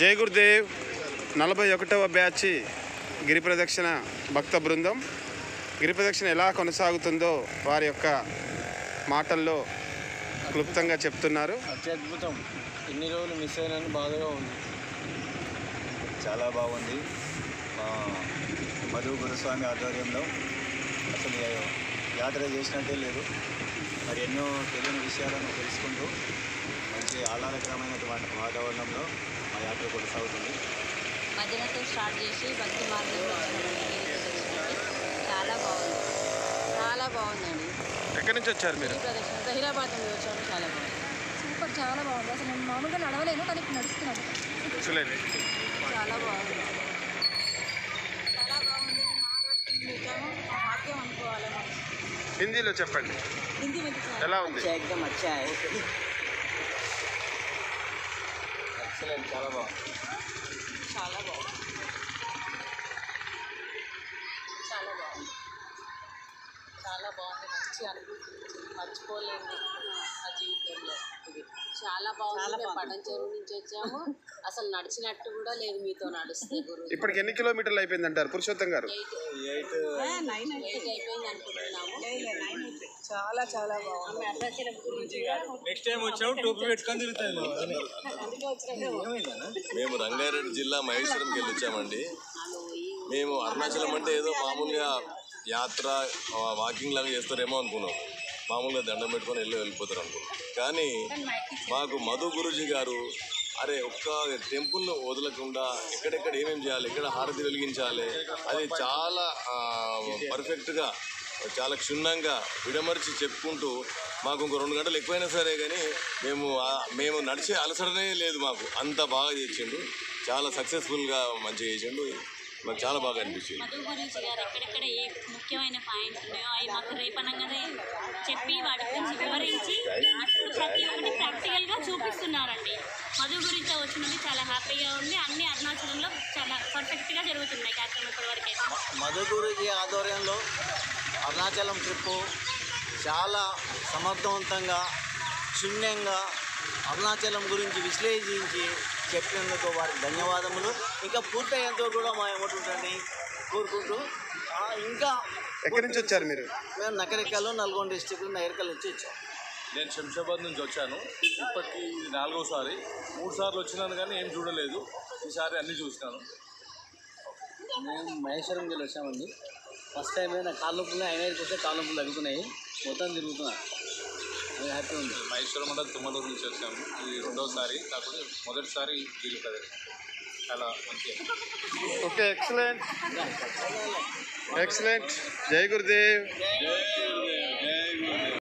జై గురుదేవ్ 41వ బ్యాచ్ గిరి ప్రదక్షిణ భక్త బృందం గిరి ప్రదక్షిణ ఎలా కొనసాగుతుందో వారి యొక్క మాటల్లో క్లుప్తంగా చెప్తున్నారు. అత్యద్భుతం. ఎన్ని రోజులు మిస్ అయినని బాధగా ఉంది. చాలా బాగుంది. మధు గురుస్వామి ఆధ్వర్యంలో అసలు యాత్ర చేసినట్టే లేదు. మరి ఎన్నో తెలియని విషయాలను తెలుసుకుంటూ మంచి ఆహ్లాదకరమైనటువంటి వాతావరణంలో మా యాత్ర కొనసాగుతుంది. భజనతో స్టార్ట్ చేసి భక్తి మార్గంలో చాలా బాగుంది, చాలా బాగుందండి. ఎక్కడి నుంచి వచ్చారు మీరు? ప్రదక్షిణ హైదరాబాద్ నుండి వచ్చాము. చాలా బాగుంది, సూపర్, చాలా బాగుంది. అసలు నేను మామూలుగా నడవలేను, కానీ ఇప్పుడు నడుస్తున్నాను. చాలా బాగుంది, చాలా బాగుంది. భాగ్యం అనుకోవాలి. హిందీలో చెప్పండి, హిందీ ఎలా ఉంది? ఎక్దమ్ అచ్చా హై. ఎక్సలెంట్, చాలా బాగుంది. చాలా బాగుంది, చాలా బాగుంది, చాలా బాగుంది. మంచి అనుభూతి, మర్చిపోలేదు ఆ జీవితంలో. ఇది చాలా బాగుంది. మేము పటంచెరు నుంచి వచ్చాము. అసలు నడిచినట్టు కూడా లేదు మీతో నడుస్తే. గురువు ఇప్పటికి ఎన్ని కిలోమీటర్లు అయిపోయింది అంటారు పురుషోత్తం గారు? 8 అయిపోయింది అనుకుంటున్నాము. చాలా చాలా బాగుంది. నెక్స్ట్ టైం వచ్చాము టోపీ పెట్టుకొని తిరుగుతాయి. మేము రంగారెడ్డి జిల్లా మహేశ్వరంకి వెళ్ళి వచ్చామండి. మేము అరుణాచలం అంటే ఏదో మామూలుగా యాత్ర వాకింగ్ లాగా చేస్తారేమో అనుకున్నాం. మామూలుగా దండం పెట్టుకొని వెళ్ళిపోతారు అనుకున్నాం. కానీ మాకు మధు గురూజీ గారు అరే ఒక్క టెంపుల్ను వదలకుండా ఎక్కడెక్కడ ఏమేమి చేయాలి, ఎక్కడ హారతి వెలిగించాలి, అది చాలా పర్ఫెక్ట్గా చాలా క్షుణ్ణంగా విడమర్చి చెప్పుకుంటూ మాకు ఇంకో 2 గంటలు ఎక్కువైనా సరే కానీ మేము నడిచే అలసడనే లేదు. మాకు అంత బాగా చేసిండు, చాలా సక్సెస్ఫుల్గా మంచిగా చేసిండు. మాకు చాలా బాగా అనిపించింది. మధు గురూజీ గారు ఎక్కడెక్కడ ఏ ముఖ్యమైన పాయింట్స్ ఉన్నాయో అవి మాకు రేపనంగానే చెప్పి వాటి గురించి వివరించి ఇప్పుడు ప్రతి ఒక్కటి ప్రాక్టికల్గా చూపిస్తున్నారండి. మధు గురించి వచ్చినది చాలా హ్యాపీగా ఉంది. అన్ని అరుణాచలంలో చాలా పర్ఫెక్ట్గా జరుగుతున్నాయి కార్యక్రమం ఇప్పటివరకు అయితే. మధు గురూజీ ఆధ్వర్యంలో అరుణాచలం ట్రిప్పు చాలా సమర్థవంతంగా క్షుణ్ణంగా అరుణాచలం గురించి విశ్లేషించి చెప్పినందుకు వారికి ధన్యవాదములు. ఇంకా పూర్తయ్యేంత కూడా మా ఏమంటుంటండి కోరుకుంటూ. ఇంకా ఎక్కడి నుంచి వచ్చారు మీరు? మేము నకరికల్లో నల్గొండ డిస్టిక్ నగరికల్ నుంచి వచ్చాం. నేను శంషాబాద్ నుంచి వచ్చాను. ఇప్పటికి 4వసారి. 3 సార్లు వచ్చినాను కానీ ఏం చూడలేదు. ఈసారి అన్నీ చూసినాను. మేము మహేశ్వరం వెళ్ళి వచ్చామండి. ఫస్ట్ టైం నా కాళ్ళ నొప్పులు అయినాయికి వస్తే కాళ్ళ నొప్పులు తగ్గుతున్నాయి. మొత్తం తిరుగుతున్నాను. హ్యాపీ ఉంది. మహేశ్వరం అంటే తుమ్మలూరు నుంచి వచ్చాము. ఇది 2వసారి, కాకపోతే మొదటిసారి గిరి ప్రదక్షిణ చాలా మంచిగా. Okay, excellent excellent. జై గురుదేవ్. జై